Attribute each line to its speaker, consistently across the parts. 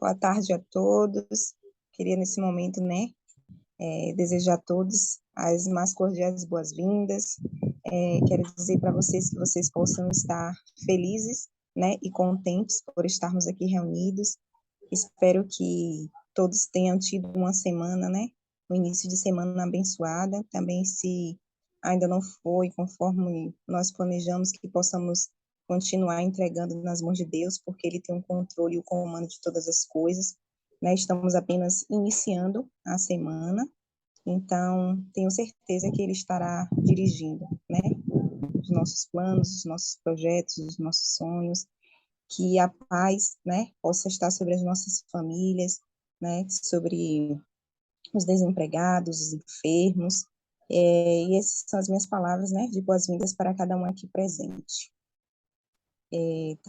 Speaker 1: Boa tarde a todos. Queria nesse momento, né, desejar a todos as mais cordiais boas-vindas. Quero dizer para vocês que vocês possam estar felizes, né, e contentes por estarmos aqui reunidos. Espero que todos tenham tido uma semana, né, um início de semana abençoada. Também, se ainda não foi conforme nós planejamos, que possamos continuar entregando nas mãos de Deus, porque Ele tem o controle e o comando de todas as coisas, né? Estamos apenas iniciando a semana, então tenho certeza que Ele estará dirigindo, né? Os nossos planos, os nossos projetos, os nossos sonhos, que a paz, né, possa estar sobre as nossas famílias, né, sobre os desempregados, os enfermos, e essas são as minhas palavras, né, de boas-vindas para cada um aqui presente.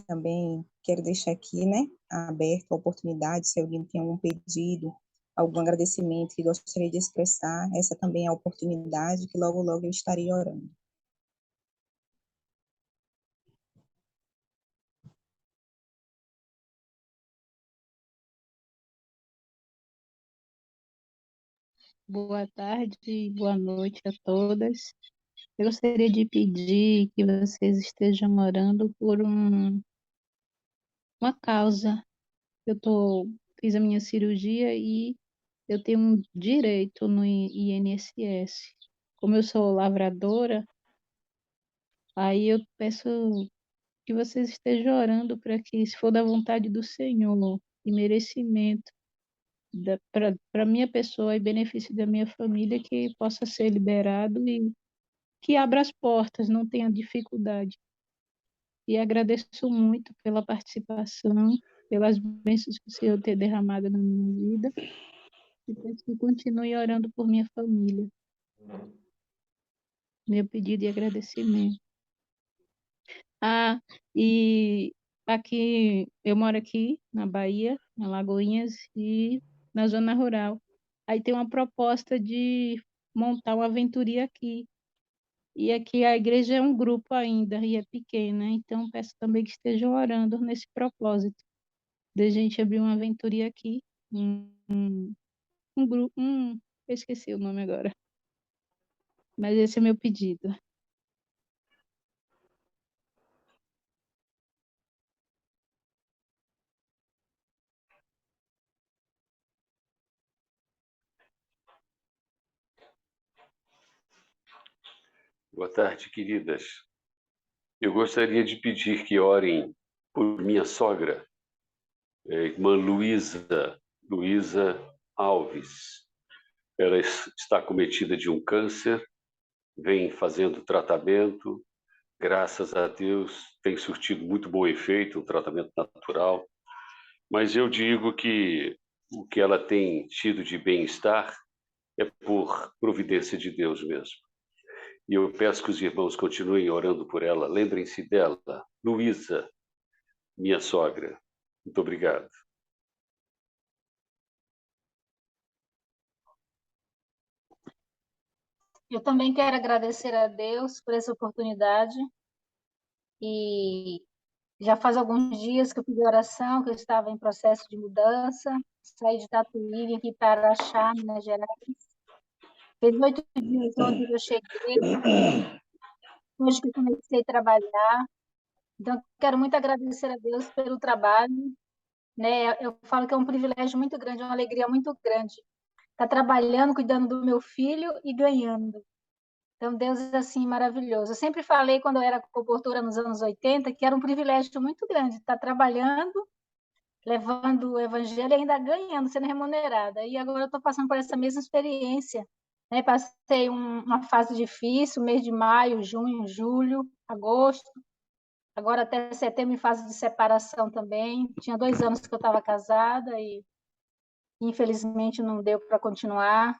Speaker 1: Também quero deixar aqui, né, aberta a oportunidade, se alguém tem algum pedido, algum agradecimento que gostaria de expressar, essa também é a oportunidade que logo, logo eu estarei orando.
Speaker 2: Boa tarde, boa noite a todas. Eu gostaria de pedir que vocês estejam orando por uma causa. Fiz a minha cirurgia e eu tenho um direito no INSS. Como eu sou lavradora, aí eu peço que vocês estejam orando para que, se for da vontade do Senhor e merecimento para minha pessoa e benefício da minha família, que possa ser liberado e que abra as portas, não tenha dificuldade. E agradeço muito pela participação, pelas bênçãos que o Senhor tem derramado na minha vida, e peço que continue orando por minha família. Meu pedido e agradecimento. E eu moro aqui na Bahia, na Lagoinhas, e na zona rural. Aí tem uma proposta de montar uma aventuria aqui. E aqui a igreja é um grupo ainda e é pequena, então peço também que estejam orando nesse propósito, de a gente abrir uma aventuria aqui, um grupo, eu esqueci o nome agora, mas esse é meu pedido.
Speaker 3: Boa tarde, queridas. Eu gostaria de pedir que orem por minha sogra, irmã Luísa Alves. Ela está acometida de um câncer, vem fazendo tratamento, graças a Deus tem surtido muito bom efeito, um tratamento natural, mas eu digo que o que ela tem tido de bem-estar é por providência de Deus mesmo. E eu peço que os irmãos continuem orando por ela. Lembrem-se dela, Luísa, minha sogra. Muito obrigado.
Speaker 4: Eu também quero agradecer a Deus por essa oportunidade. E já faz alguns dias que eu pedi oração, que eu estava em processo de mudança. Saí de Tatuí, vim aqui para Araxá, Minas Gerais. Fez 8 dias ontem que eu cheguei. Hoje que eu comecei a trabalhar. Então, quero muito agradecer a Deus pelo trabalho, né? Eu falo que é um privilégio muito grande, uma alegria muito grande. Estar trabalhando, cuidando do meu filho e ganhando. Então, Deus é assim maravilhoso. Eu sempre falei, quando eu era comportura nos anos 80, que era um privilégio muito grande estar trabalhando, levando o evangelho e ainda ganhando, sendo remunerada. E agora eu estou passando por essa mesma experiência. Né? Passei uma fase difícil, mês de maio, junho, julho, agosto. Agora até setembro, em fase de separação também. Tinha 2 anos que eu estava casada e, infelizmente, não deu para continuar.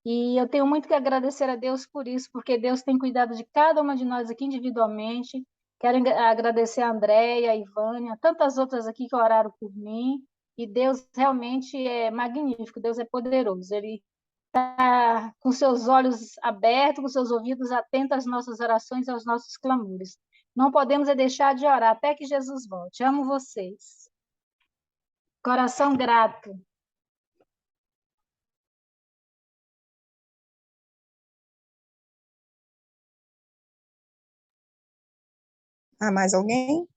Speaker 4: E eu tenho muito que agradecer a Deus por isso, porque Deus tem cuidado de cada uma de nós aqui individualmente. Quero agradecer a Andréia, a Ivânia, tantas outras aqui que oraram por mim. E Deus realmente é magnífico, Deus é poderoso. Ele está com seus olhos abertos, com seus ouvidos atentos às nossas orações e aos nossos clamores. Não podemos deixar de orar até que Jesus volte. Amo vocês. Coração grato.
Speaker 1: Ah, mais alguém?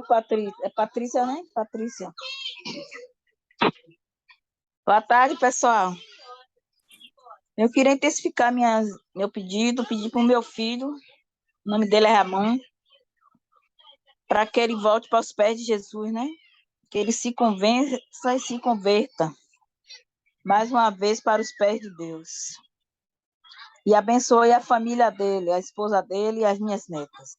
Speaker 5: Patrícia. É Patrícia, né? Patrícia. Boa tarde, pessoal. Eu queria intensificar meu pedido, pedir para o meu filho, o nome dele é Ramon, para que ele volte para os pés de Jesus, né? Que ele se convença e se converta mais uma vez para os pés de Deus. E abençoe a família dele, a esposa dele e as minhas netas.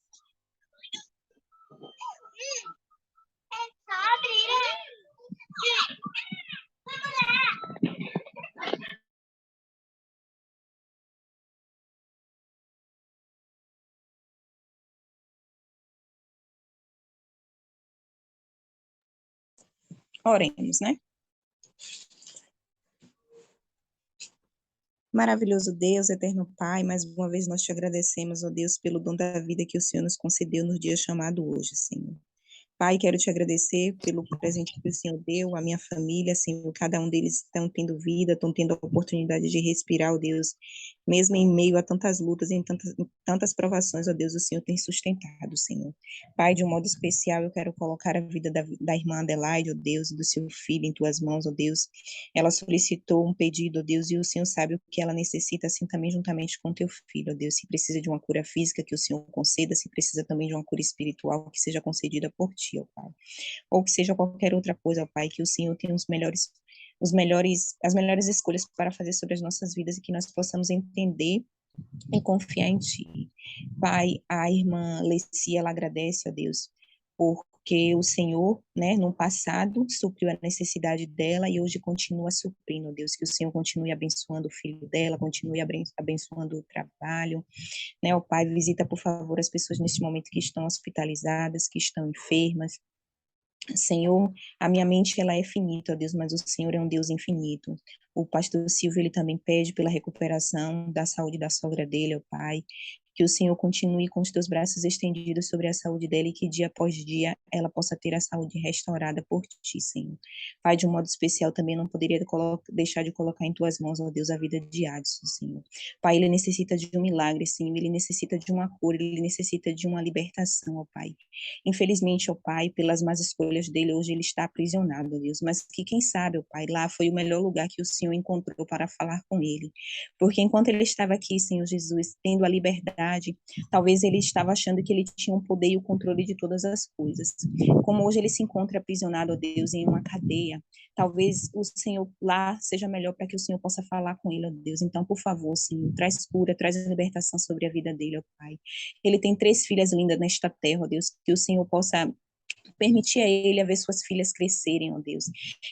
Speaker 1: Oremos, né? Maravilhoso Deus, eterno Pai, mais uma vez nós te agradecemos, ó Deus, pelo dom da vida que o Senhor nos concedeu no dia chamado hoje, Senhor. Pai, quero te agradecer pelo presente que o Senhor deu à minha família, Senhor. Cada um deles estão tendo vida, estão tendo a oportunidade de respirar, ó Deus. Mesmo em meio a tantas lutas, em tantas provações, ó Deus, o Senhor tem sustentado, Senhor. Pai, de um modo especial, eu quero colocar a vida da irmã Adelaide, ó Deus, e do seu filho em tuas mãos, ó Deus. Ela solicitou um pedido, ó Deus, e o Senhor sabe o que ela necessita, assim também juntamente com teu filho, ó Deus. Se precisa de uma cura física, que o Senhor conceda, se precisa também de uma cura espiritual, que seja concedida por ti, ó Pai. Ou que seja qualquer outra coisa, ó Pai, que o Senhor tenha as melhores escolhas para fazer sobre as nossas vidas e que nós possamos entender e confiar em Ti. Pai, a irmã Lecia, ela agradece, ó Deus, porque o Senhor, né, no passado, supriu a necessidade dela e hoje continua suprindo, ó Deus, que o Senhor continue abençoando o filho dela, continue abençoando o trabalho, né, ó Pai, visita, por favor, as pessoas neste momento que estão hospitalizadas, que estão enfermas. Senhor, a minha mente ela é finita, ó Deus, mas o Senhor é um Deus infinito. O pastor Silvio, ele também pede pela recuperação da saúde da sogra dele, ó Pai, que o Senhor continue com os teus braços estendidos sobre a saúde dela e que dia após dia ela possa ter a saúde restaurada por ti, Senhor. Pai, de um modo especial também não poderia deixar de colocar em tuas mãos, ó Deus, a vida de Adson, Senhor. Pai, ele necessita de um milagre, Senhor, ele necessita de uma cura, ele necessita de uma libertação, ó Pai. Infelizmente, ó Pai, pelas más escolhas dele, hoje ele está aprisionado, ó Deus, mas que quem sabe, ó Pai, lá foi o melhor lugar que o Senhor encontrou para falar com ele, porque enquanto ele estava aqui, Senhor Jesus, tendo a liberdade, talvez ele estava achando que ele tinha o poder e o controle de todas as coisas, como hoje ele se encontra aprisionado, ó Deus, em uma cadeia, talvez o Senhor lá seja melhor para que o Senhor possa falar com ele, ó Deus, então, por favor, Senhor, traz cura, traz libertação sobre a vida dele, ó Pai. Ele tem 3 filhas lindas nesta terra, ó Deus, que o Senhor possa permitir a ele a ver suas filhas crescerem, ó Deus.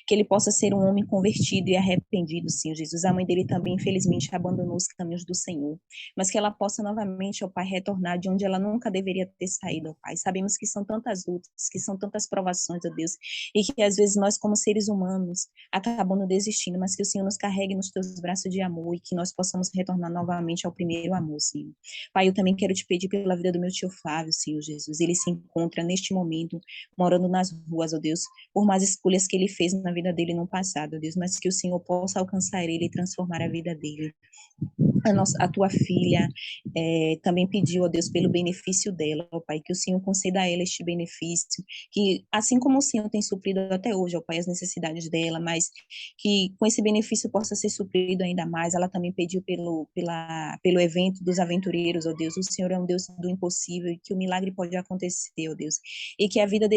Speaker 1: Que ele possa ser um homem convertido e arrependido, Senhor Jesus. A mãe dele também, infelizmente, abandonou os caminhos do Senhor. Mas que ela possa novamente, ó Pai, retornar de onde ela nunca deveria ter saído, ó Pai. Sabemos que são tantas lutas, que são tantas provações, ó Deus. E que às vezes nós, como seres humanos, acabamos desistindo, mas que o Senhor nos carregue nos teus braços de amor e que nós possamos retornar novamente ao primeiro amor, Senhor. Pai, eu também quero te pedir pela vida do meu tio Flávio, Senhor Jesus. Ele se encontra neste momento morando nas ruas, ó Deus, por mais escolhas que ele fez na vida dele no passado, ó Deus, mas que o Senhor possa alcançar ele e transformar a vida dele. A tua filha também pediu, ó Deus, pelo benefício dela, ó Pai, que o Senhor conceda a ela este benefício, que assim como o Senhor tem suprido até hoje, ó Pai, as necessidades dela, mas que com esse benefício possa ser suprido ainda mais. Ela também pediu pelo evento dos aventureiros, ó Deus, o Senhor é um Deus do impossível e que o milagre pode acontecer, ó Deus, e que a vida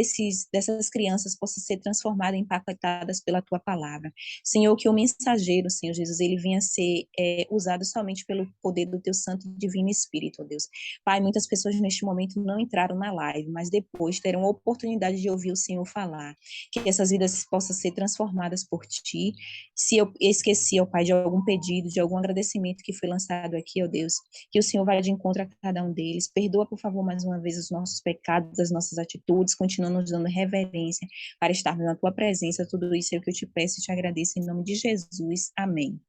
Speaker 1: dessas crianças possa ser transformada, impactadas pela tua palavra. Senhor, que o mensageiro, Senhor Jesus, ele venha ser usado somente pelo poder do teu santo e divino Espírito, ó Deus. Pai, muitas pessoas neste momento não entraram na live, mas depois terão a oportunidade de ouvir o Senhor falar, que essas vidas possam ser transformadas por ti. Se eu esqueci, ó Pai, de algum pedido, de algum agradecimento que foi lançado aqui, ó Deus, que o Senhor vai de encontro a cada um deles. Perdoa, por favor, mais uma vez os nossos pecados, as nossas atitudes, continua nos dando reverência para estarmos na tua presença. Tudo isso é o que eu te peço e te agradeço em nome de Jesus. Amém.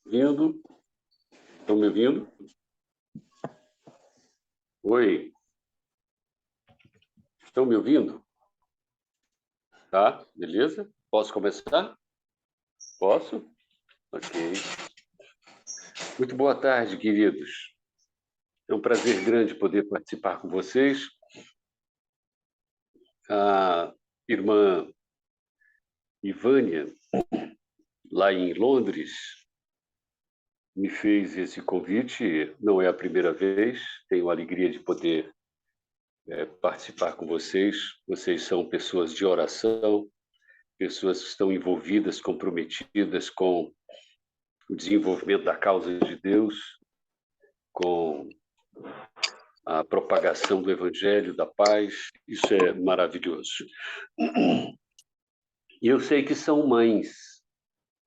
Speaker 3: Vindo? Estão me ouvindo? Oi. Estão me ouvindo? Tá, beleza? Posso começar? Posso? Ok. Muito boa tarde, queridos. É um prazer grande poder participar com vocês. A irmã Ivânia, lá em Londres, me fez esse convite. Não é a primeira vez. Tenho a alegria de poder participar com vocês. Vocês são pessoas de oração, pessoas que estão envolvidas, comprometidas com o desenvolvimento da causa de Deus, com a propagação do Evangelho, da paz. Isso é maravilhoso. E eu sei que são mães,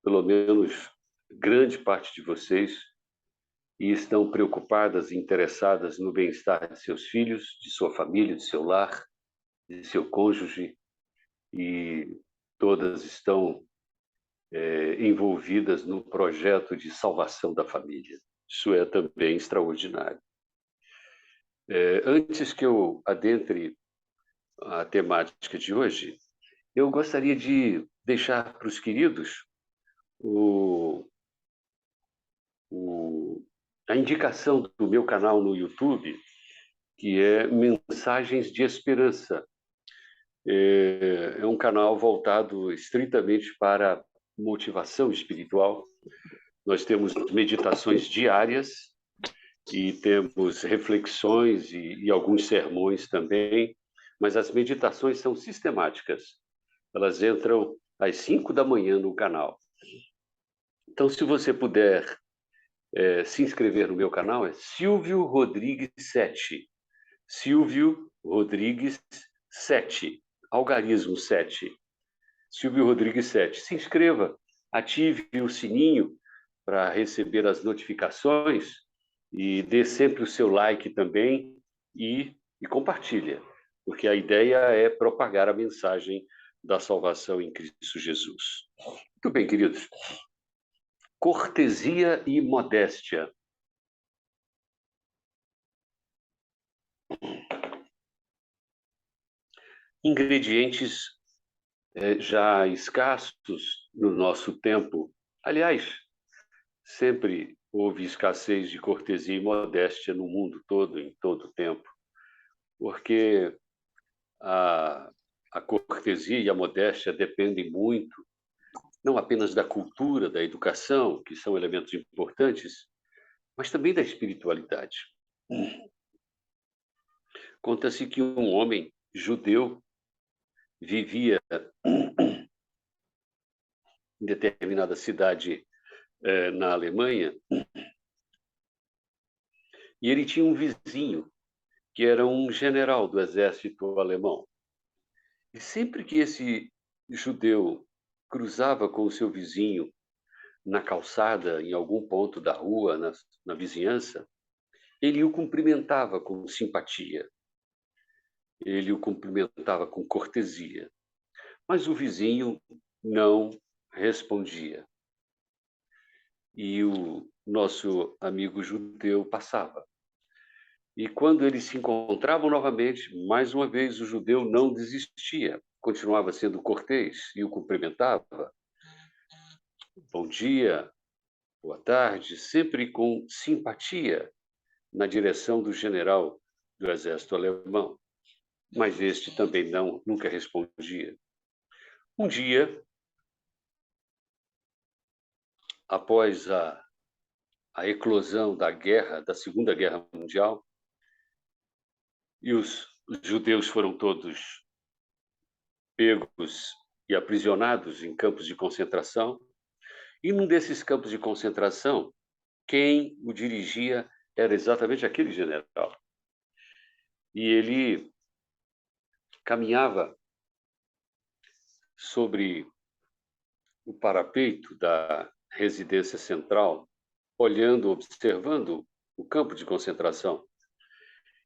Speaker 3: pelo menos grande parte de vocês, e estão preocupadas e interessadas no bem-estar de seus filhos, de sua família, de seu lar, de seu cônjuge, e todas estão envolvidas no projeto de salvação da família. Isso é também extraordinário. Antes que eu adentre a temática de hoje, eu gostaria de deixar para os queridos a indicação do meu canal no YouTube, que é Mensagens de Esperança. É um canal voltado estritamente para motivação espiritual. Nós temos meditações diárias e temos reflexões e alguns sermões também, mas as meditações são sistemáticas. Elas entram às 5 da manhã no canal. Então, se você puder se inscrever no meu canal, é Silvio Rodrigues 7. Silvio Rodrigues 7. Algarismo 7. Silvio Rodrigues 7. Se inscreva, ative o sininho para receber as notificações e dê sempre o seu like também e compartilha, porque a ideia é propagar a mensagem da salvação em Cristo Jesus. Muito bem, queridos. Cortesia e modéstia. Ingredientes já escassos no nosso tempo. Aliás, sempre houve escassez de cortesia e modéstia no mundo todo, em todo o tempo, porque a cortesia e a modéstia dependem muito, não apenas da cultura, da educação, que são elementos importantes, mas também da espiritualidade. Conta-se que um homem judeu vivia em determinada cidade na Alemanha, e ele tinha um vizinho que era um general do exército alemão. E sempre que esse judeu cruzava com o seu vizinho na calçada, em algum ponto da rua, na vizinhança, ele o cumprimentava com simpatia. Ele o cumprimentava com cortesia. Mas o vizinho não respondia. E o nosso amigo judeu passava. E quando eles se encontravam novamente, mais uma vez o judeu não desistia, continuava sendo cortês e o cumprimentava. Bom dia, boa tarde, sempre com simpatia na direção do general do exército alemão. Mas este também nunca respondia. Um dia, após a eclosão da Segunda Guerra Mundial, e os judeus foram todos pegos e aprisionados em campos de concentração, e num desses campos de concentração, quem o dirigia era exatamente aquele general. E ele caminhava sobre o parapeito da residência central, olhando, observando o campo de concentração.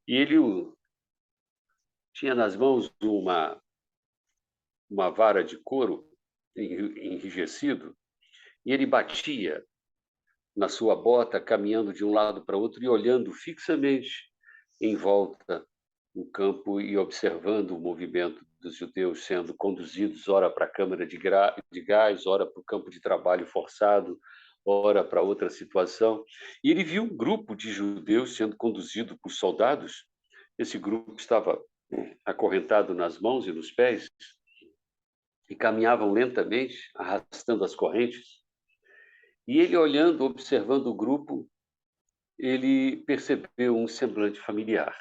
Speaker 3: E ele tinha nas mãos uma vara de couro enrijecido, e ele batia na sua bota, caminhando de um lado para outro e olhando fixamente em volta o campo e observando o movimento dos judeus sendo conduzidos, ora para a câmara de gás, ora para o campo de trabalho forçado, ora para outra situação. E ele viu um grupo de judeus sendo conduzido por soldados. Esse grupo estava acorrentado nas mãos e nos pés e caminhavam lentamente, arrastando as correntes. E ele, olhando, observando o grupo, ele percebeu um semblante familiar.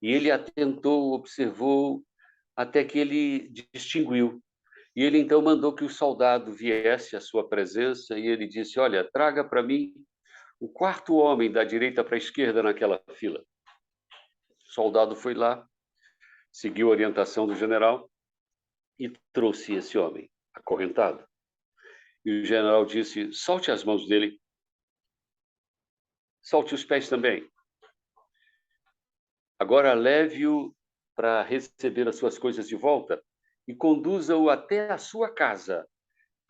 Speaker 3: E ele atentou, observou, até que ele distinguiu. E ele então mandou que o soldado viesse à sua presença e ele disse: olha, traga para mim o quarto homem da direita para a esquerda naquela fila. O soldado foi lá, seguiu a orientação do general e trouxe esse homem acorrentado. E o general disse: solte as mãos dele, solte os pés também. Agora leve-o para receber as suas coisas de volta e conduza-o até a sua casa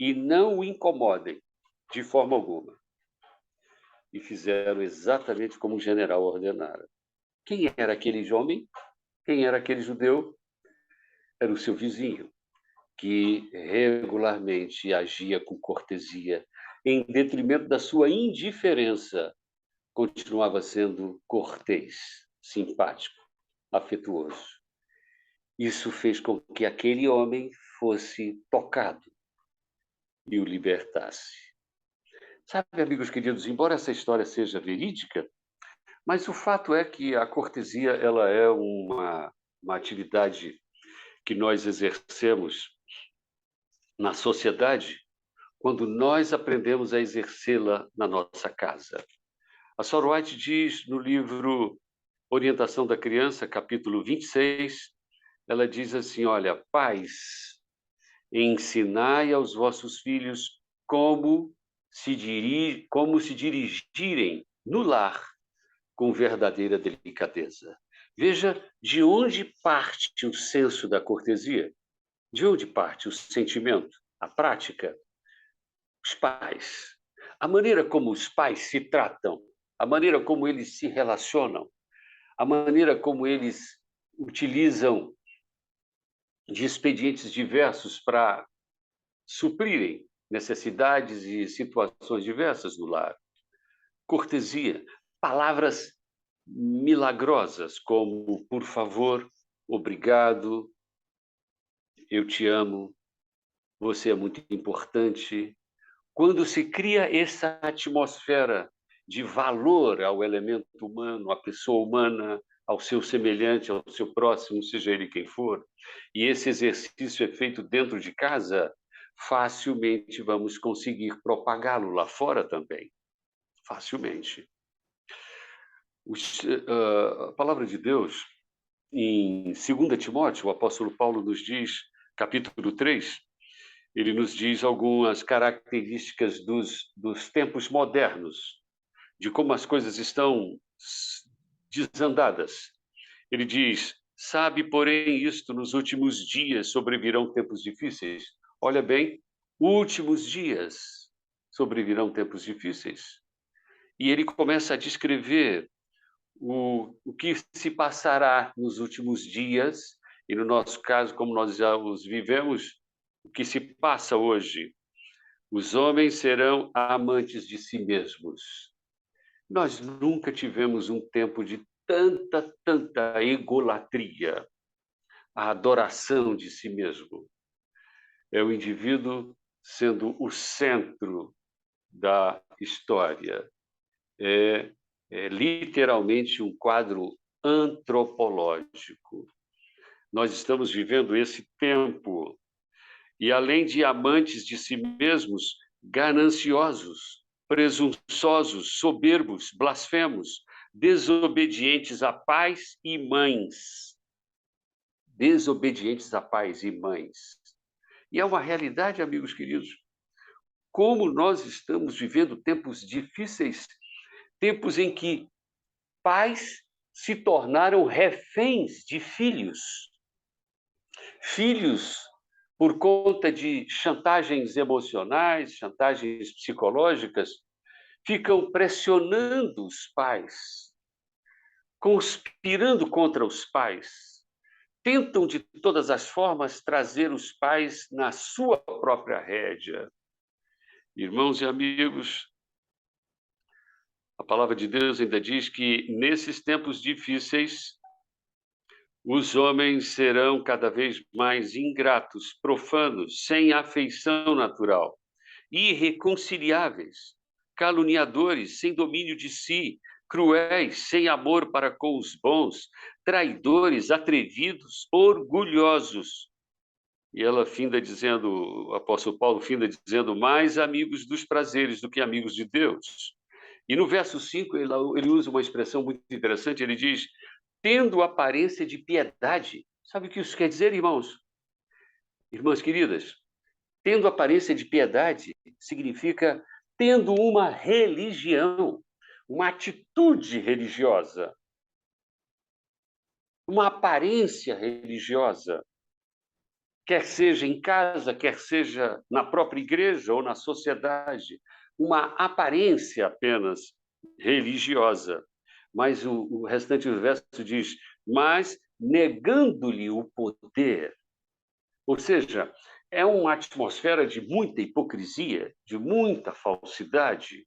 Speaker 3: e não o incomodem de forma alguma. E fizeram exatamente como o general ordenara. Quem era aquele homem? Quem era aquele judeu? Era o seu vizinho, que regularmente agia com cortesia, em detrimento da sua indiferença, continuava sendo cortês, simpático, afetuoso. Isso fez com que aquele homem fosse tocado e o libertasse. Sabe, amigos queridos, embora essa história seja verídica, mas o fato é que a cortesia ela é uma atividade que nós exercemos na sociedade quando nós aprendemos a exercê-la na nossa casa. A Sora White diz no livro Orientação da Criança, capítulo 26, ela diz assim, olha, pais, ensinai aos vossos filhos como se dirigirem no lar com verdadeira delicadeza. Veja de onde parte o senso da cortesia, de onde parte o sentimento, a prática. Os pais. A maneira como os pais se tratam, a maneira como eles se relacionam, a maneira como eles utilizam de expedientes diversos para suprirem necessidades e situações diversas do lar. Cortesia, palavras milagrosas como por favor, obrigado, eu te amo, você é muito importante. Quando se cria essa atmosfera de valor ao elemento humano, à pessoa humana, ao seu semelhante, ao seu próximo, seja ele quem for, e esse exercício é feito dentro de casa, facilmente vamos conseguir propagá-lo lá fora também. Facilmente. A palavra de Deus, em 2 Timóteo, o apóstolo Paulo nos diz, capítulo 3, ele nos diz algumas características dos tempos modernos, de como as coisas estão desandadas. Ele diz, sabe, porém, isto, nos últimos dias sobrevirão tempos difíceis. Olha bem, últimos dias sobrevirão tempos difíceis. E ele começa a descrever o que se passará nos últimos dias, e no nosso caso, como nós já os vivemos, o que se passa hoje. Os homens serão amantes de si mesmos. Nós nunca tivemos um tempo de tanta egolatria, a adoração de si mesmo. É o indivíduo sendo o centro da história. É literalmente um quadro antropológico. Nós estamos vivendo esse tempo e, além de amantes de si mesmos, gananciosos, presunçosos, soberbos, blasfemos, desobedientes a pais e mães. Desobedientes a pais e mães. E é uma realidade, amigos queridos, como nós estamos vivendo tempos difíceis, tempos em que pais se tornaram reféns de filhos. Filhos, por conta de chantagens emocionais, chantagens psicológicas, ficam pressionando os pais, conspirando contra os pais, tentam de todas as formas trazer os pais na sua própria rédea. Irmãos e amigos, a palavra de Deus ainda diz que nesses tempos difíceis, os homens serão cada vez mais ingratos, profanos, sem afeição natural, irreconciliáveis, caluniadores, sem domínio de si, cruéis, sem amor para com os bons, traidores, atrevidos, orgulhosos. E ela finda dizendo, o apóstolo Paulo finda dizendo, mais amigos dos prazeres do que amigos de Deus. E no verso 5, ele usa uma expressão muito interessante, ele diz, tendo aparência de piedade. Sabe o que isso quer dizer, irmãos? Irmãs queridas, tendo aparência de piedade significa tendo uma religião, uma atitude religiosa, uma aparência religiosa, quer seja em casa, quer seja na própria igreja ou na sociedade, uma aparência apenas religiosa. Mas o restante do verso diz, mas negando-lhe o poder. Ou seja, é uma atmosfera de muita hipocrisia, de muita falsidade,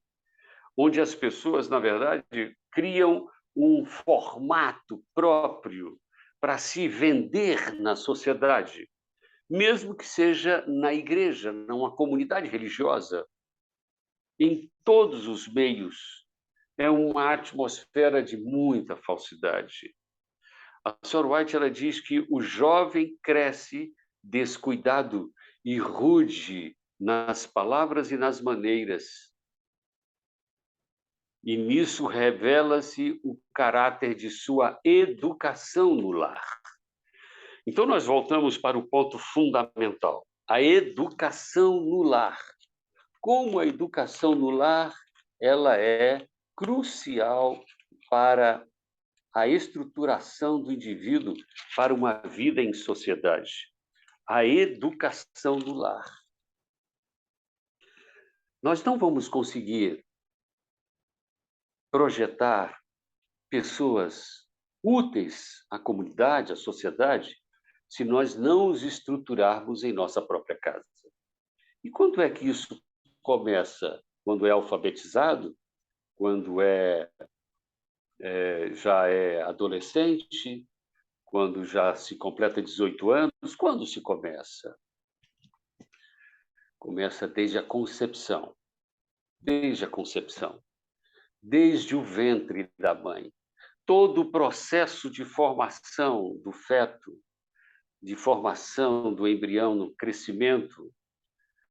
Speaker 3: onde as pessoas, na verdade, criam um formato próprio para se vender na sociedade, mesmo que seja na igreja, numa comunidade religiosa, em todos os meios. É uma atmosfera de muita falsidade. A Sra. White ela diz que o jovem cresce descuidado e rude nas palavras e nas maneiras. E nisso revela-se o caráter de sua educação no lar. Então, nós voltamos para o ponto fundamental, a educação no lar. Como a educação no lar, ela é crucial para a estruturação do indivíduo para uma vida em sociedade. A educação no lar. Nós não vamos conseguir projetar pessoas úteis à comunidade, à sociedade, se nós não os estruturarmos em nossa própria casa. E quando é que isso começa? Quando é alfabetizado? Quando já é adolescente? Quando já se completa 18 anos? Quando se começa? Começa desde a concepção. Desde a concepção. Desde o ventre da mãe. Todo o processo de formação do feto, de formação do embrião no crescimento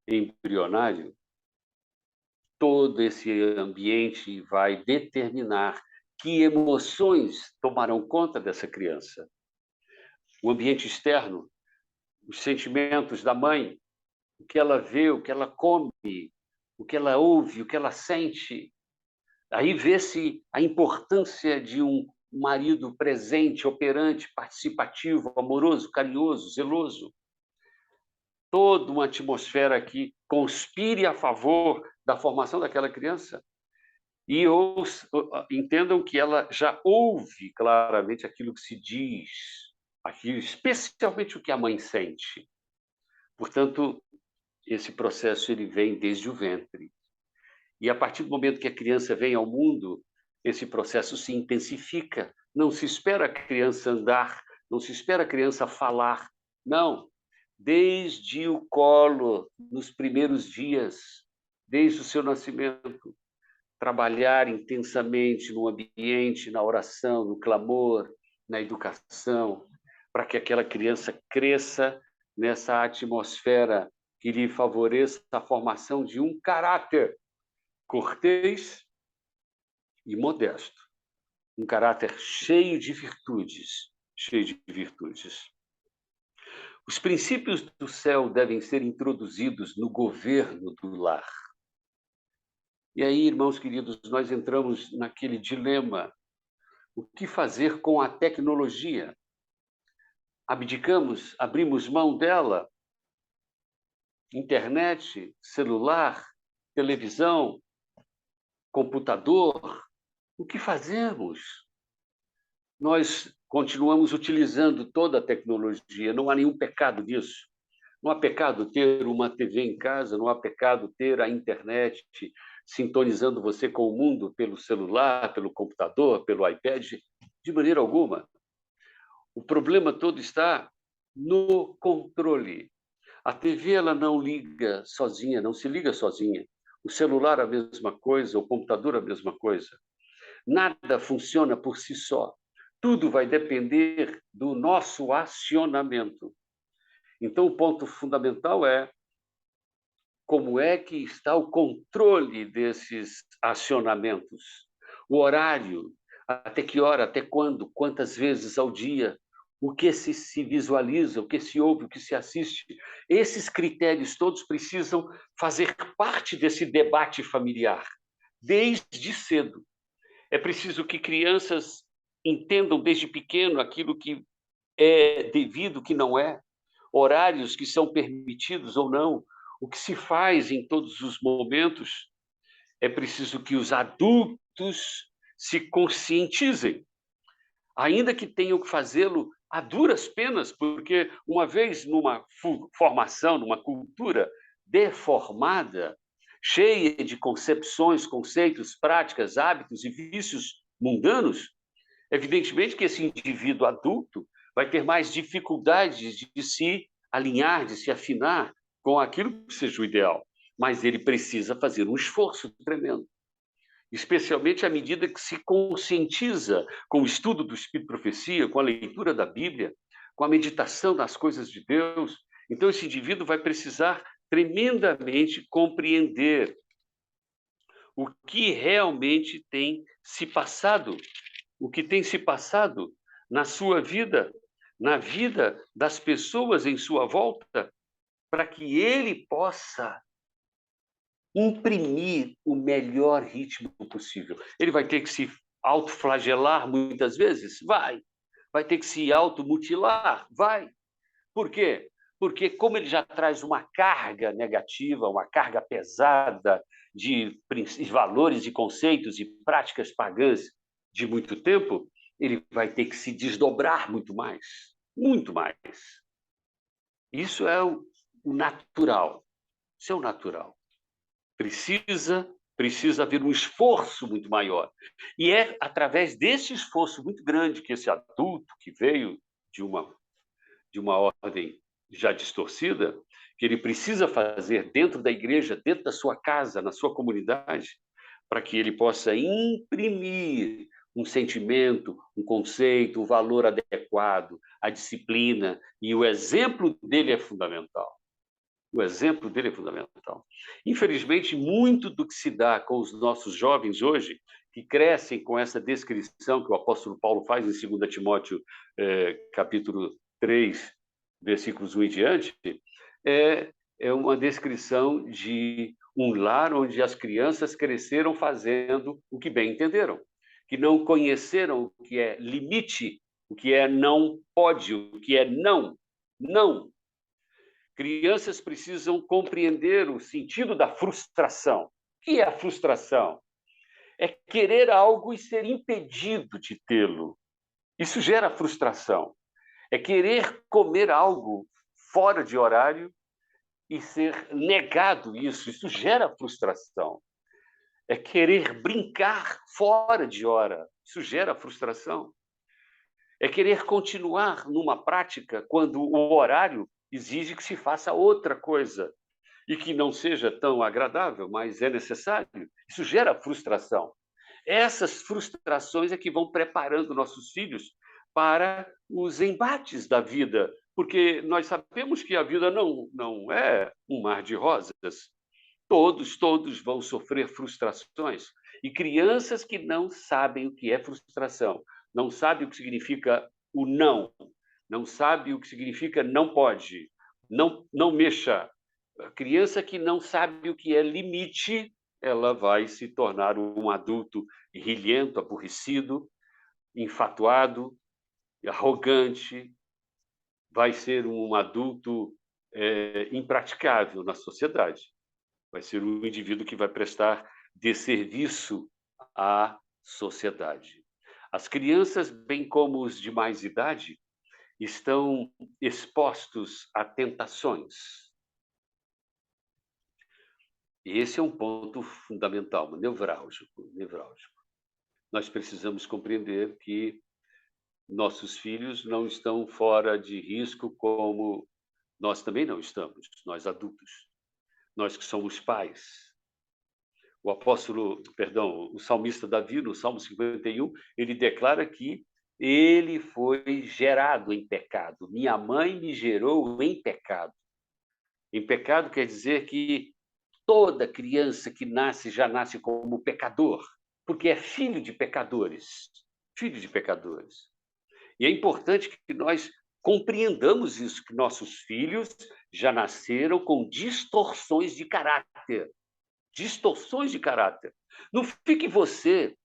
Speaker 3: embrionário, todo esse ambiente vai determinar que emoções tomarão conta dessa criança. O ambiente externo, os sentimentos da mãe, o que ela vê, o que ela come, o que ela ouve, o que ela sente. Aí vê-se a importância de um marido presente, operante, participativo, amoroso, carinhoso, zeloso. Toda uma atmosfera que conspire a favor da formação daquela criança. E entendam que ela já ouve claramente aquilo que se diz, aquilo, especialmente o que a mãe sente. Portanto, esse processo ele vem desde o ventre. E a partir do momento que a criança vem ao mundo, esse processo se intensifica. Não se espera a criança andar, não se espera a criança falar. Não. Desde o colo, nos primeiros dias, desde o seu nascimento, trabalhar intensamente no ambiente, na oração, no clamor, na educação, para que aquela criança cresça nessa atmosfera que lhe favoreça a formação de um caráter cortês e modesto, um caráter cheio de virtudes, cheio de virtudes. Os princípios do céu devem ser introduzidos no governo do lar. E aí, irmãos queridos, nós entramos naquele dilema. O que fazer com a tecnologia? Abdicamos, abrimos mão dela? Internet, celular, televisão, computador, o que fazemos? Nós continuamos utilizando toda a tecnologia, não há nenhum pecado nisso. Não há pecado ter uma TV em casa, não há pecado ter a internet sintonizando você com o mundo pelo celular, pelo computador, pelo iPad, de maneira alguma. O problema todo está no controle. A TV ela não liga sozinha, não se liga sozinha. O celular a mesma coisa, o computador a mesma coisa. Nada funciona por si só. Tudo vai depender do nosso acionamento. Então, o ponto fundamental é como é que está o controle desses acionamentos. O horário, até que hora, até quando, quantas vezes ao dia, o que se visualiza, o que se ouve, o que se assiste. Esses critérios todos precisam fazer parte desse debate familiar, desde cedo. É preciso que crianças entendam desde pequeno aquilo que é devido, o que não é, horários que são permitidos ou não, o que se faz em todos os momentos. É preciso que os adultos se conscientizem, ainda que tenham que fazê-lo a duras penas, porque uma vez numa formação, numa cultura deformada, cheia de concepções, conceitos, práticas, hábitos e vícios mundanos, evidentemente que esse indivíduo adulto vai ter mais dificuldades de se alinhar, de se afinar com aquilo que seja o ideal, mas ele precisa fazer um esforço tremendo, especialmente à medida que se conscientiza com o estudo do Espírito e Profecia, com a leitura da Bíblia, com a meditação nas coisas de Deus. Então, esse indivíduo vai precisar tremendamente compreender o que realmente tem se passado, o que tem se passado na sua vida, na vida das pessoas em sua volta, para que ele possa imprimir o melhor ritmo possível. Ele vai ter que se autoflagelar muitas vezes? Vai. Vai ter que se automutilar? Vai. Por quê? Porque como ele já traz uma carga negativa, uma carga pesada de valores e conceitos e práticas pagãs de muito tempo, ele vai ter que se desdobrar muito mais. Muito mais. Isso é o natural. Isso é o natural. Precisa haver um esforço muito maior. E é através desse esforço muito grande que esse adulto que veio de uma ordem já distorcida, que ele precisa fazer dentro da igreja, dentro da sua casa, na sua comunidade, para que ele possa imprimir um sentimento, um conceito, um valor adequado, a disciplina, e o exemplo dele é fundamental. O exemplo dele é fundamental. Infelizmente, muito do que se dá com os nossos jovens hoje, que crescem com essa descrição que o apóstolo Paulo faz em 2 Timóteo, capítulo 3, versículos 1 em diante, é uma descrição de um lar onde as crianças cresceram fazendo o que bem entenderam, que não conheceram o que é limite, o que é não pode, o que é não. Não. Crianças precisam compreender o sentido da frustração. O que é a frustração? É querer algo e ser impedido de tê-lo. Isso gera frustração. É querer comer algo fora de horário e ser negado isso. Isso gera frustração. É querer brincar fora de hora. Isso gera frustração. É querer continuar numa prática quando o horário exige que se faça outra coisa e que não seja tão agradável, mas é necessário. Isso gera frustração. Essas frustrações é que vão preparando nossos filhos para os embates da vida, porque nós sabemos que a vida não é um mar de rosas. Todos vão sofrer frustrações. E crianças que não sabem o que é frustração, não sabem o que significa o não sabe o que significa não pode, não mexa. A criança que não sabe o que é limite, ela vai se tornar um adulto rilhento, aborrecido, enfatuado, arrogante, vai ser um adulto impraticável na sociedade. Vai ser um indivíduo que vai prestar de serviço à sociedade. As crianças, bem como os de mais idade, estão expostos a tentações. E esse é um ponto fundamental, nevrálgico. Nós precisamos compreender que nossos filhos não estão fora de risco como nós também não estamos, nós adultos. Nós que somos pais. O salmista Davi, no Salmo 51, ele declara que ele foi gerado em pecado. Minha mãe me gerou em pecado. Em pecado quer dizer que toda criança que nasce já nasce como pecador, porque é filho de pecadores. Filho de pecadores. E é importante que nós compreendamos isso, que nossos filhos já nasceram com distorções de caráter. Distorções de caráter. Não fique você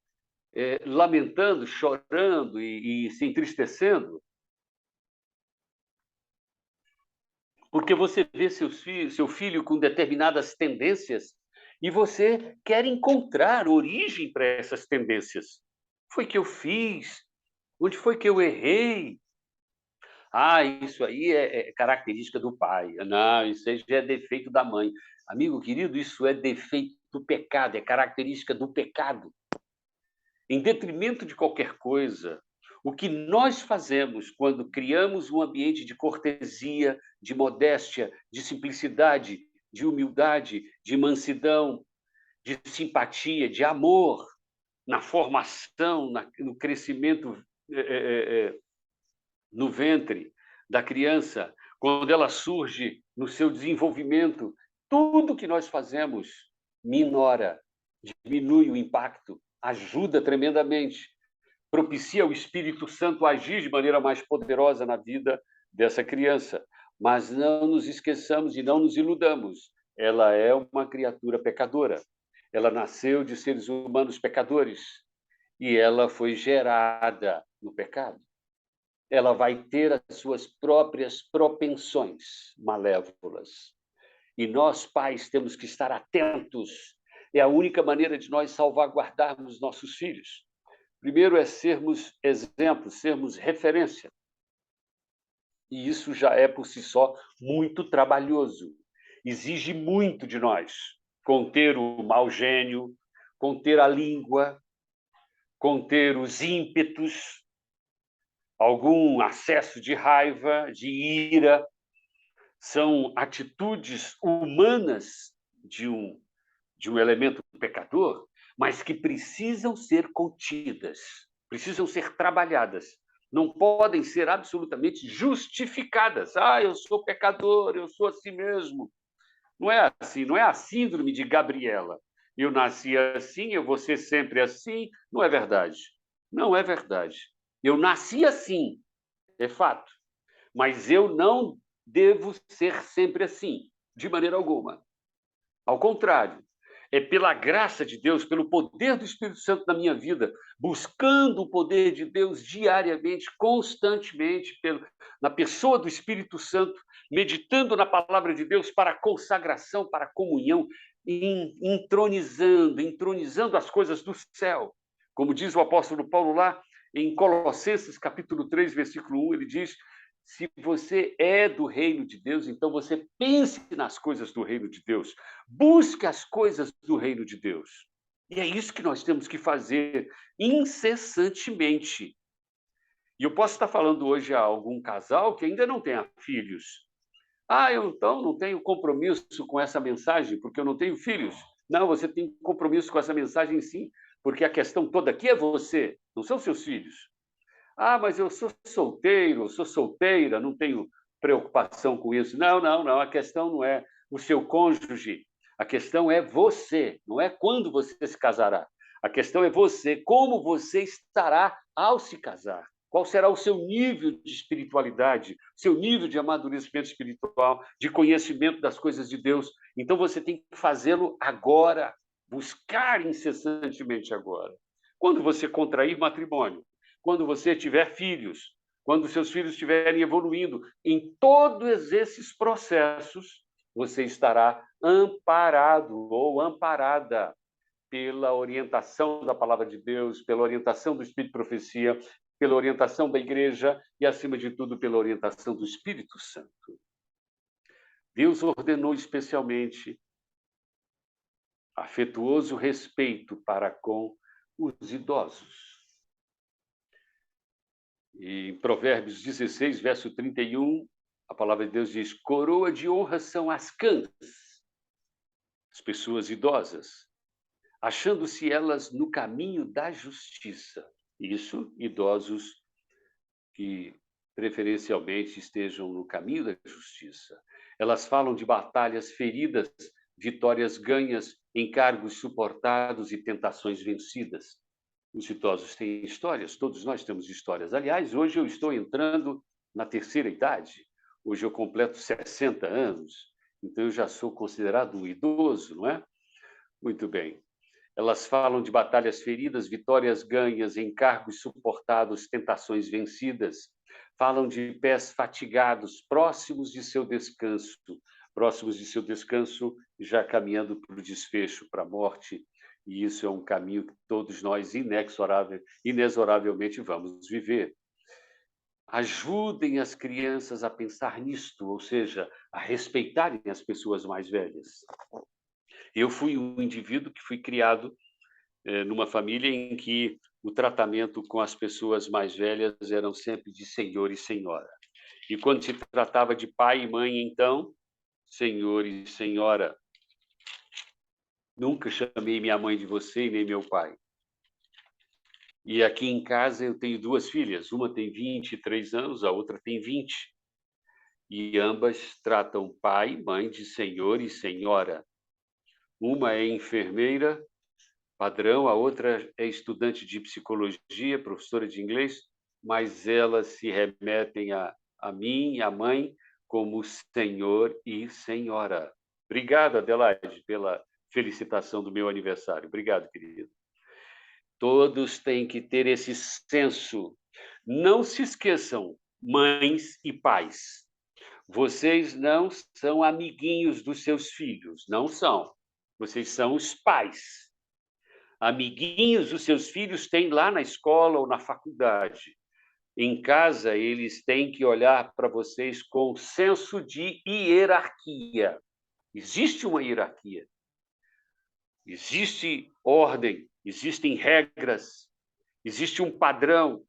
Speaker 3: lamentando, chorando e se entristecendo, porque você vê seu filho com determinadas tendências e você quer encontrar origem para essas tendências. Foi que eu fiz? Onde foi que eu errei? Ah, isso aí é característica do pai. Não, isso aí já é defeito da mãe. Amigo querido, isso é defeito do pecado, é característica do pecado. Em detrimento de qualquer coisa, o que nós fazemos quando criamos um ambiente de cortesia, de modéstia, de simplicidade, de humildade, de mansidão, de simpatia, de amor, na formação, no crescimento no ventre da criança, quando ela surge no seu desenvolvimento, tudo que nós fazemos minora, diminui o impacto, ajuda tremendamente, propicia o Espírito Santo a agir de maneira mais poderosa na vida dessa criança. Mas não nos esqueçamos e não nos iludamos. Ela é uma criatura pecadora. Ela nasceu de seres humanos pecadores e ela foi gerada no pecado. Ela vai ter as suas próprias propensões malévolas. E nós, pais, temos que estar atentos. É a única maneira de nós salvaguardarmos nossos filhos. Primeiro é sermos exemplos, sermos referência. E isso já é, por si só, muito trabalhoso. Exige muito de nós. Conter o mau gênio, conter a língua, conter os ímpetos, algum acesso de raiva, de ira. São atitudes humanas de um elemento pecador, mas que precisam ser contidas, precisam ser trabalhadas. Não podem ser absolutamente justificadas. Ah, eu sou pecador, eu sou assim mesmo. Não é assim, não é a síndrome de Gabriela. Eu nasci assim, eu vou ser sempre assim. Não é verdade. Não é verdade. Eu nasci assim, é fato. Mas eu não devo ser sempre assim, de maneira alguma. Ao contrário, é pela graça de Deus, pelo poder do Espírito Santo na minha vida, buscando o poder de Deus diariamente, constantemente, na pessoa do Espírito Santo, meditando na palavra de Deus para a consagração, para a comunhão, entronizando as coisas do céu. Como diz o apóstolo Paulo lá em Colossenses, capítulo 3, versículo 1, ele diz: se você é do reino de Deus, então você pense nas coisas do reino de Deus. Busque as coisas do reino de Deus. E é isso que nós temos que fazer incessantemente. E eu posso estar falando hoje a algum casal que ainda não tenha filhos. Ah, eu então não tenho compromisso com essa mensagem porque eu não tenho filhos. Não, você tem compromisso com essa mensagem sim, porque a questão toda aqui é você, não são seus filhos. Ah, mas eu sou solteiro, eu sou solteira, não tenho preocupação com isso. Não, não, não. A questão não é o seu cônjuge. A questão é você. Não é quando você se casará. A questão é você. Como você estará ao se casar? Qual será o seu nível de espiritualidade, seu nível de amadurecimento espiritual, de conhecimento das coisas de Deus? Então você tem que fazê-lo agora, buscar incessantemente agora. Quando você contrair matrimônio, quando você tiver filhos, quando seus filhos estiverem evoluindo, em todos esses processos, você estará amparado ou amparada pela orientação da palavra de Deus, pela orientação do Espírito de Profecia, pela orientação da igreja e, acima de tudo, pela orientação do Espírito Santo. Deus ordenou especialmente afetuoso respeito para com os idosos. E em Provérbios 16, verso 31, a palavra de Deus diz: coroa de honra são as cãs, as pessoas idosas, achando-se elas no caminho da justiça. Isso, idosos que preferencialmente estejam no caminho da justiça. Elas falam de batalhas feridas, vitórias ganhas, encargos suportados e tentações vencidas. Os idosos têm histórias, todos nós temos histórias. Aliás, hoje eu estou entrando na terceira idade. Hoje eu completo 60 anos, então eu já sou considerado um idoso, não é? Muito bem. Elas falam de batalhas feridas, vitórias ganhas, encargos suportados, tentações vencidas. Falam de pés fatigados, próximos de seu descanso, já caminhando para o desfecho, para a morte. E isso é um caminho que todos nós inexoravelmente vamos viver. Ajudem as crianças a pensar nisto, ou seja, a respeitarem as pessoas mais velhas. Eu fui um indivíduo que fui criado numa família em que o tratamento com as pessoas mais velhas eram sempre de senhor e senhora. E quando se tratava de pai e mãe, então, senhor e senhora. Nunca chamei minha mãe de você e nem meu pai. E aqui em casa eu tenho duas filhas. Uma tem 23 anos, a outra tem 20. E ambas tratam pai e mãe de senhor e senhora. Uma é enfermeira padrão, a outra é estudante de psicologia, professora de inglês, mas elas se remetem a mim, a mãe, como senhor e senhora. Obrigado, Adelaide, pela felicitação do meu aniversário. Obrigado, querido. Todos têm que ter esse senso. Não se esqueçam, mães e pais. Vocês não são amiguinhos dos seus filhos, não são. Vocês são os pais. Amiguinhos dos seus filhos têm lá na escola ou na faculdade. Em casa, eles têm que olhar para vocês com senso de hierarquia. Existe uma hierarquia. Existe ordem, existem regras, existe um padrão.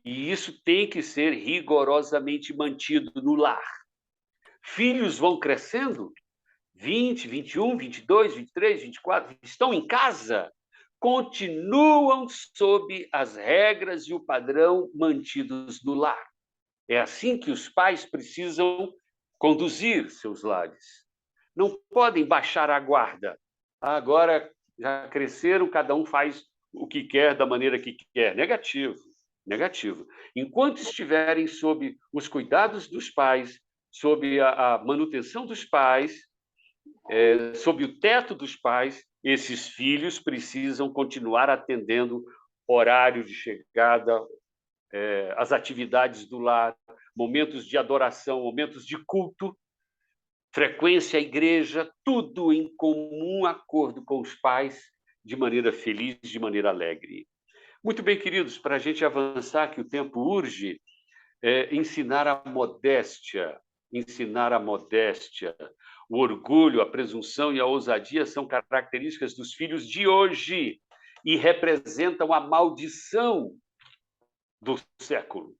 Speaker 3: E isso tem que ser rigorosamente mantido no lar. Filhos vão crescendo, 20, 21, 22, 23, 24, estão em casa, continuam sob as regras e o padrão mantidos no lar. É assim que os pais precisam conduzir seus lares. Não podem baixar a guarda. Agora já cresceram, cada um faz o que quer, da maneira que quer. Negativo, negativo. Enquanto estiverem sob os cuidados dos pais, sob a manutenção dos pais, sob o teto dos pais, esses filhos precisam continuar atendendo horário de chegada, as atividades do lar, momentos de adoração, momentos de culto, frequência à igreja, tudo em comum acordo com os pais, de maneira feliz, de maneira alegre. Muito bem, queridos, para a gente avançar, que o tempo urge, ensinar a modéstia, o orgulho, a presunção e a ousadia são características dos filhos de hoje e representam a maldição do século.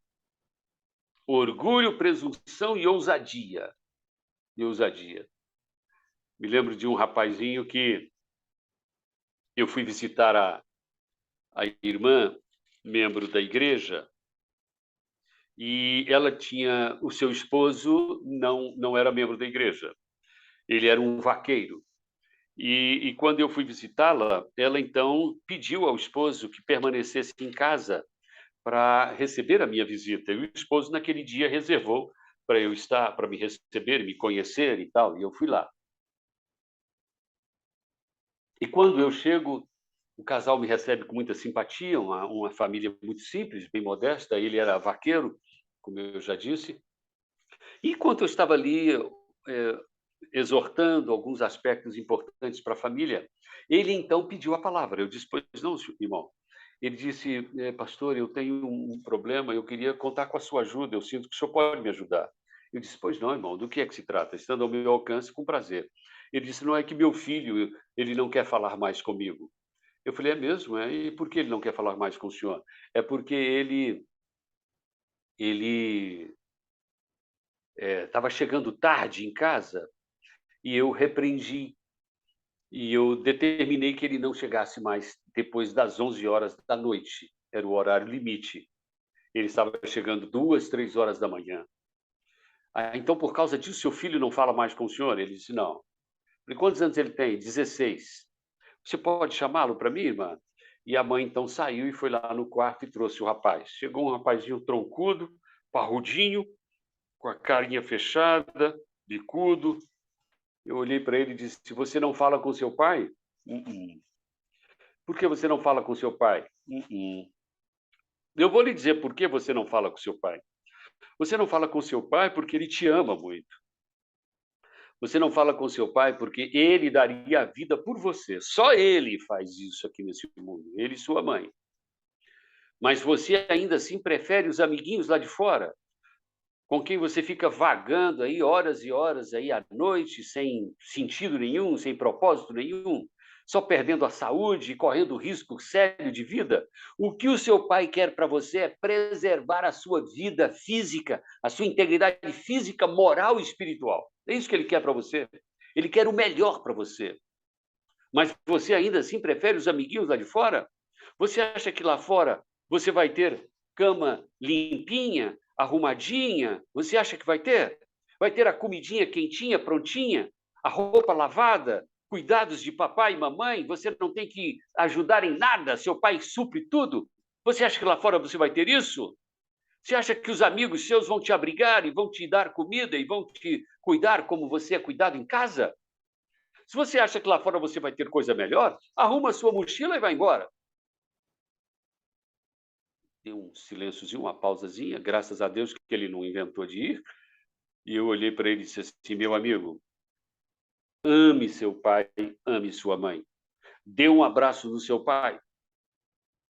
Speaker 3: Orgulho, presunção e ousadia. Me lembro de um rapazinho que eu fui visitar a irmã, membro da igreja, e ela tinha... O seu esposo não era membro da igreja. Ele era um vaqueiro. E quando eu fui visitá-la, ela então pediu ao esposo que permanecesse em casa para receber a minha visita. E o esposo, naquele dia, reservou para eu estar, para me receber, me conhecer e tal. E eu fui lá. E quando eu chego, o casal me recebe com muita simpatia, uma família muito simples, bem modesta. Ele era vaqueiro, como eu já disse. E enquanto eu estava ali, exortando alguns aspectos importantes para a família, ele então pediu a palavra. Eu disse, pois não, irmão. Ele disse, pastor, eu tenho um problema, eu queria contar com a sua ajuda, eu sinto que o senhor pode me ajudar. Eu disse, pois não, irmão, do que é que se trata? Estando ao meu alcance, com prazer. Ele disse, não é que meu filho, ele não quer falar mais comigo. Eu falei, é mesmo? E por que ele não quer falar mais com o senhor? É porque ele estava chegando tarde em casa e eu repreendi. E eu determinei que ele não chegasse mais depois das 11 horas da noite. Era o horário limite. Ele estava chegando 2, 3 horas da manhã. Então, por causa disso, seu filho não fala mais com o senhor? Ele disse, não. Falei, quantos anos ele tem? 16. Você pode chamá-lo para mim, irmã? E a mãe, então, saiu e foi lá no quarto e trouxe o rapaz. Chegou um rapazinho troncudo, parrudinho, com a carinha fechada, bicudo. Eu olhei para ele e disse, se você não fala com seu pai? Por que você não fala com seu pai? Eu vou lhe dizer por que você não fala com seu pai. Você não fala com seu pai porque ele te ama muito. Você não fala com seu pai porque ele daria a vida por você. Só ele faz isso aqui nesse mundo, ele e sua mãe. Mas você ainda assim prefere os amiguinhos lá de fora, com quem você fica vagando aí horas e horas aí à noite, sem sentido nenhum, sem propósito nenhum, só perdendo a saúde e correndo risco sério de vida. O que o seu pai quer para você é preservar a sua vida física, a sua integridade física, moral e espiritual. É isso que ele quer para você. Ele quer o melhor para você. Mas você ainda assim prefere os amiguinhos lá de fora? Você acha que lá fora você vai ter cama limpinha, arrumadinha? Você acha que vai ter? Vai ter a comidinha quentinha, prontinha? A roupa lavada? Cuidados de papai e mamãe? Você não tem que ajudar em nada? Seu pai supre tudo? Você acha que lá fora você vai ter isso? Você acha que os amigos seus vão te abrigar e vão te dar comida e vão te cuidar como você é cuidado em casa? Se você acha que lá fora você vai ter coisa melhor, arruma a sua mochila e vai embora. Deu um silênciozinho, uma pausazinha, graças a Deus que ele não inventou de ir. E eu olhei para ele e disse assim, meu amigo, ame seu pai, ame sua mãe. Dê um abraço no seu pai.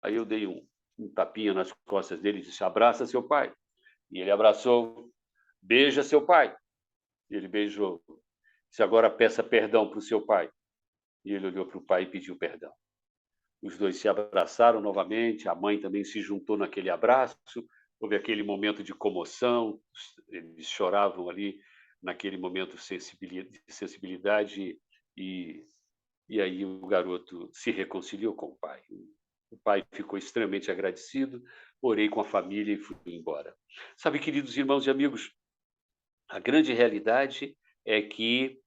Speaker 3: Aí eu dei um tapinha nas costas dele e disse, abraça seu pai. E ele abraçou, beija seu pai. E ele beijou. Disse, agora peça perdão para o seu pai. E ele olhou para o pai e pediu perdão. Os dois se abraçaram novamente, a mãe também se juntou naquele abraço, houve aquele momento de comoção, eles choravam ali naquele momento de sensibilidade e aí o garoto se reconciliou com o pai. O pai ficou extremamente agradecido, orei com a família e fui embora. Sabe, queridos irmãos e amigos, a grande realidade é que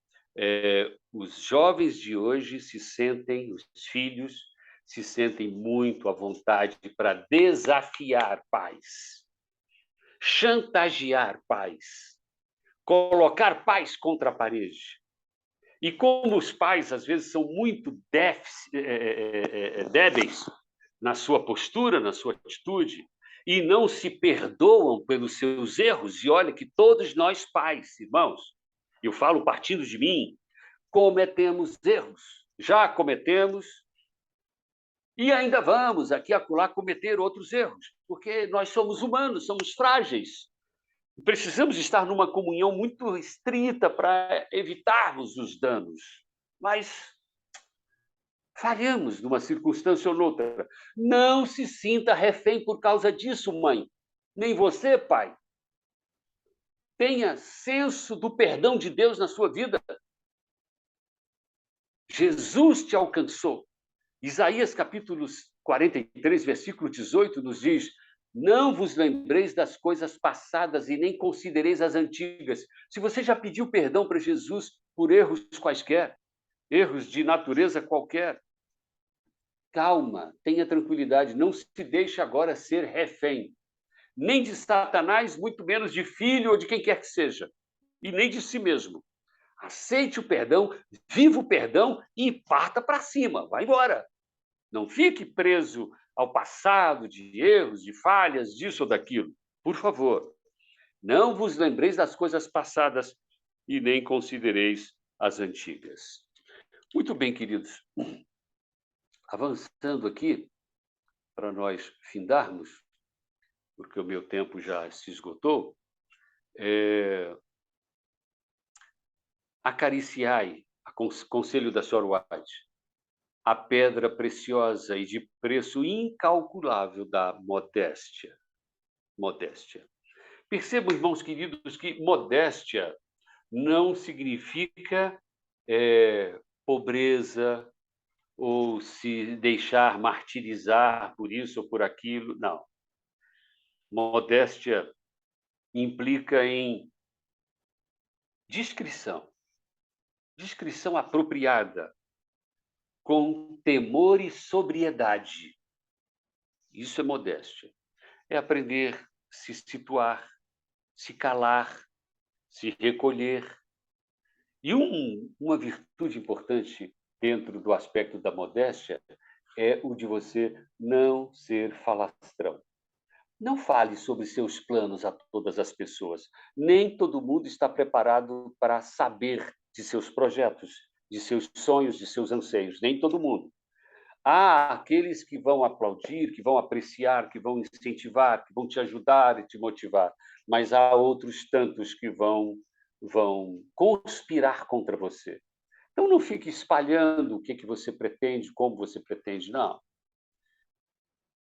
Speaker 3: os jovens de hoje se sentem, os filhos, se sentem muito à vontade para desafiar pais, chantagear pais, colocar pais contra a parede. E como os pais, às vezes, são muito débeis na sua postura, na sua atitude, e não se perdoam pelos seus erros, e olha que todos nós pais, irmãos, eu falo partindo de mim, cometemos erros, já cometemos, e ainda vamos aqui acolá cometer outros erros, porque nós somos humanos, somos frágeis. Precisamos estar numa comunhão muito estrita para evitarmos os danos. Mas falhamos numa circunstância ou noutra. Não se sinta refém por causa disso, mãe. Nem você, pai. Tenha senso do perdão de Deus na sua vida. Jesus te alcançou. Isaías capítulo 43, versículo 18, nos diz, não vos lembreis das coisas passadas e nem considereis as antigas. Se você já pediu perdão para Jesus por erros quaisquer, erros de natureza qualquer, calma, tenha tranquilidade, não se deixe agora ser refém, nem de Satanás, muito menos de filho ou de quem quer que seja, e nem de si mesmo. Aceite o perdão, viva o perdão e parta para cima, vai embora. Não fique preso ao passado de erros, de falhas, disso ou daquilo. Por favor, não vos lembreis das coisas passadas e nem considereis as antigas. Muito bem, queridos. Avançando aqui, para nós findarmos, porque o meu tempo já se esgotou, acariciai, conselho da Sr. White, a pedra preciosa e de preço incalculável da modéstia. Modéstia. Percebam, irmãos queridos, que modéstia não significa pobreza ou se deixar martirizar por isso ou por aquilo. Não. Modéstia implica em discrição apropriada, com temor e sobriedade. Isso é modéstia. É aprender a se situar, se calar, se recolher. E uma virtude importante dentro do aspecto da modéstia é o de você não ser falastrão. Não fale sobre seus planos a todas as pessoas. Nem todo mundo está preparado para saber de seus projetos, de seus sonhos, de seus anseios. Nem todo mundo. Há aqueles que vão aplaudir, que vão apreciar, que vão incentivar, que vão te ajudar e te motivar. Mas há outros tantos que vão conspirar contra você. Então, não fique espalhando o que você pretende, como você pretende, não.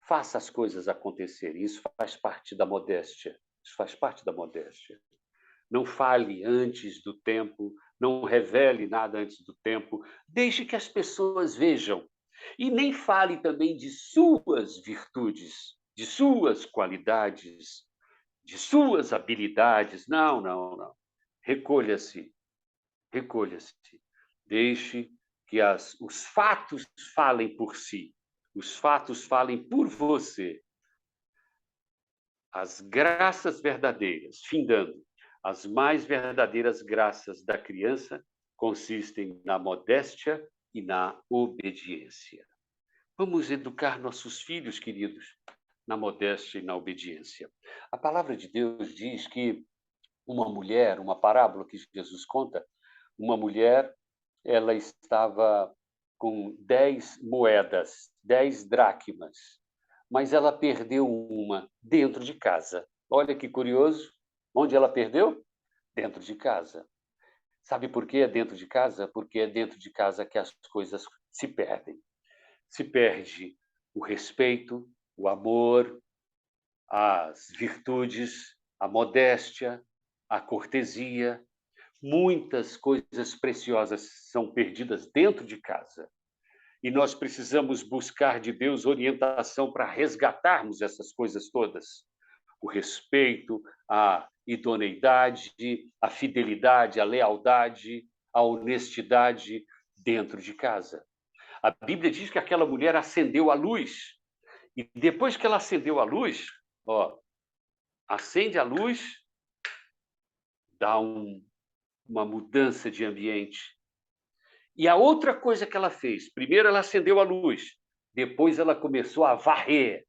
Speaker 3: Faça as coisas acontecerem. Isso faz parte da modéstia. Isso faz parte da modéstia. Não fale antes do tempo, não revele nada antes do tempo. Deixe que as pessoas vejam. E nem fale também de suas virtudes, de suas qualidades, de suas habilidades. Não, não, não. Recolha-se. Recolha-se. Deixe que os fatos falem por si. Os fatos falem por você. As graças verdadeiras, findando, as mais verdadeiras graças da criança consistem na modéstia e na obediência. Vamos educar nossos filhos, queridos, na modéstia e na obediência. A palavra de Deus diz que uma mulher, uma parábola que Jesus conta, uma mulher, ela estava com 10 moedas, 10 dracmas, mas ela perdeu uma dentro de casa. Olha que curioso. Onde ela perdeu? Dentro de casa. Sabe por que é dentro de casa? Porque é dentro de casa que as coisas se perdem. Se perde o respeito, o amor, as virtudes, a modéstia, a cortesia. Muitas coisas preciosas são perdidas dentro de casa. E nós precisamos buscar de Deus orientação para resgatarmos essas coisas todas. O respeito, a idoneidade, a fidelidade, a lealdade, a honestidade dentro de casa. A Bíblia diz que aquela mulher acendeu a luz. E depois que ela acendeu a luz, acende a luz, dá uma mudança de ambiente. E a outra coisa que ela fez, primeiro ela acendeu a luz, depois ela começou a varrer.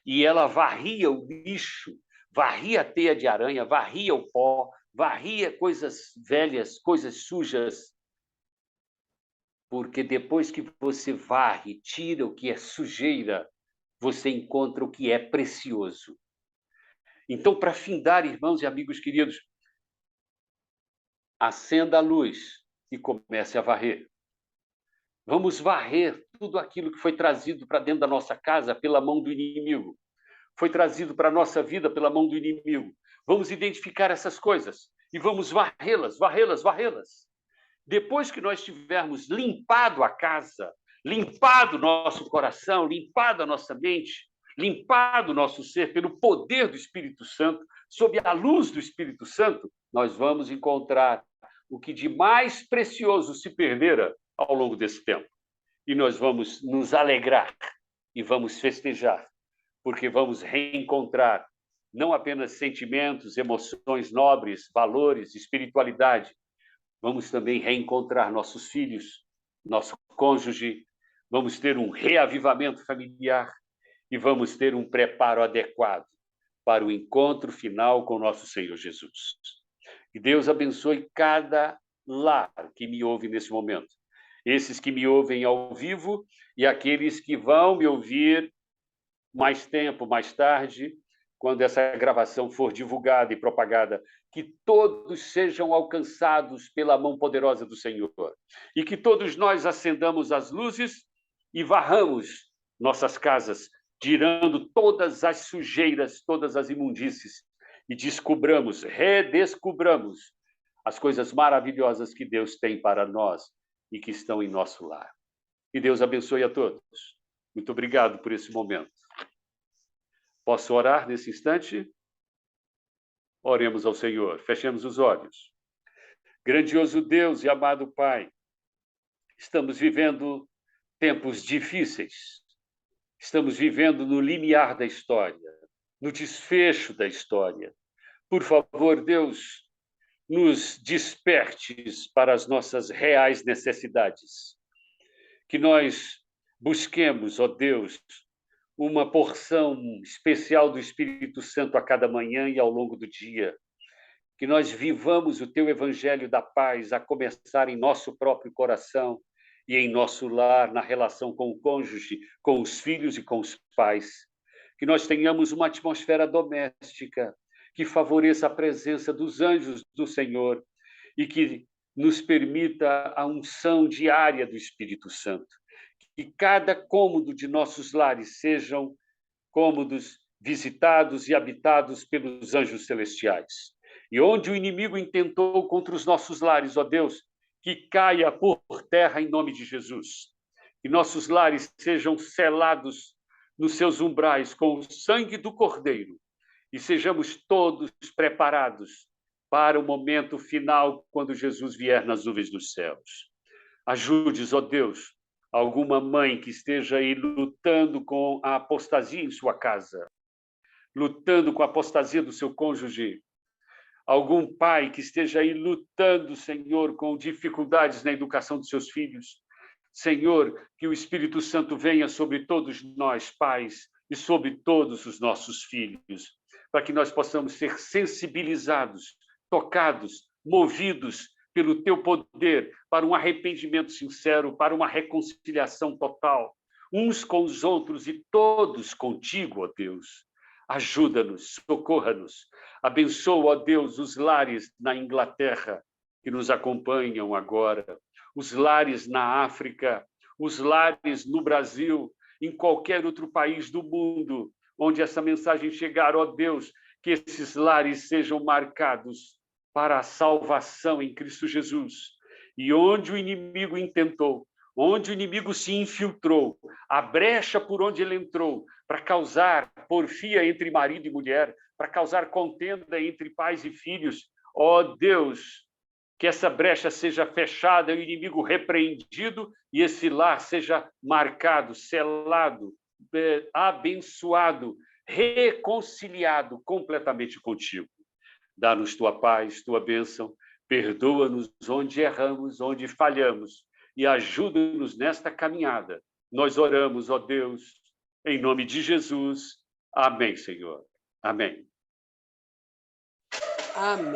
Speaker 3: E ela varria o lixo, varria a teia de aranha, varria o pó, varria coisas velhas, coisas sujas. Porque depois que você varre, tira o que é sujeira, você encontra o que é precioso. Então, para findar, irmãos e amigos queridos, acenda a luz e comece a varrer. Vamos varrer tudo aquilo que foi trazido para dentro da nossa casa pela mão do inimigo. Foi trazido para a nossa vida pela mão do inimigo. Vamos identificar essas coisas e vamos varrê-las. Depois que nós tivermos limpado a casa, limpado o nosso coração, limpado a nossa mente, limpado o nosso ser pelo poder do Espírito Santo, sob a luz do Espírito Santo, nós vamos encontrar o que de mais precioso se perdera ao longo desse tempo. E nós vamos nos alegrar e vamos festejar, porque vamos reencontrar não apenas sentimentos, emoções nobres, valores, espiritualidade. Vamos também reencontrar nossos filhos, nosso cônjuge, vamos ter um reavivamento familiar e vamos ter um preparo adequado para o encontro final com nosso Senhor Jesus. Que Deus abençoe cada lar que me ouve nesse momento. Esses que me ouvem ao vivo e aqueles que vão me ouvir mais tempo, mais tarde, quando essa gravação for divulgada e propagada, que todos sejam alcançados pela mão poderosa do Senhor. E que todos nós acendamos as luzes e varramos nossas casas, tirando todas as sujeiras, todas as imundícies, e descobramos, redescobramos as coisas maravilhosas que Deus tem para nós e que estão em nosso lar. Que Deus abençoe a todos. Muito obrigado por esse momento. Posso orar nesse instante? Oremos ao Senhor. Fechemos os olhos. Grandioso Deus e amado Pai, estamos vivendo tempos difíceis. Estamos vivendo no limiar da história, no desfecho da história. Por favor, Deus, nos despertes para as nossas reais necessidades. Que nós busquemos, ó Deus, uma porção especial do Espírito Santo a cada manhã e ao longo do dia. Que nós vivamos o teu evangelho da paz, a começar em nosso próprio coração e em nosso lar, na relação com o cônjuge, com os filhos e com os pais. Que nós tenhamos uma atmosfera doméstica que favoreça a presença dos anjos do Senhor e que nos permita a unção diária do Espírito Santo. Que cada cômodo de nossos lares sejam cômodos visitados e habitados pelos anjos celestiais. E onde o inimigo intentou contra os nossos lares, ó Deus, que caia por terra em nome de Jesus. Que nossos lares sejam selados nos seus umbrais com o sangue do Cordeiro e sejamos todos preparados para o momento final, quando Jesus vier nas nuvens dos céus. Ajude-os, ó Deus, alguma mãe que esteja aí lutando com a apostasia em sua casa, lutando com a apostasia do seu cônjuge, algum pai que esteja aí lutando, Senhor, com dificuldades na educação dos seus filhos. Senhor, que o Espírito Santo venha sobre todos nós, pais, e sobre todos os nossos filhos, para que nós possamos ser sensibilizados, tocados, movidos pelo teu poder para um arrependimento sincero, para uma reconciliação total, uns com os outros e todos contigo, ó Deus. Ajuda-nos, socorra-nos. Abençoa, ó Deus, os lares na Inglaterra que nos acompanham agora, os lares na África, os lares no Brasil, em qualquer outro país do mundo, onde essa mensagem chegar, ó Deus, que esses lares sejam marcados para a salvação em Cristo Jesus. E onde o inimigo intentou, onde o inimigo se infiltrou, a brecha por onde ele entrou, para causar porfia entre marido e mulher, para causar contenda entre pais e filhos, ó Deus, que essa brecha seja fechada, o inimigo repreendido e esse lar seja marcado, selado, abençoado, reconciliado completamente contigo. Dá-nos tua paz, tua bênção, perdoa-nos onde erramos, onde falhamos e ajuda-nos nesta caminhada. Nós oramos, ó Deus, em nome de Jesus. Amém, Senhor. Amém.
Speaker 6: Amém.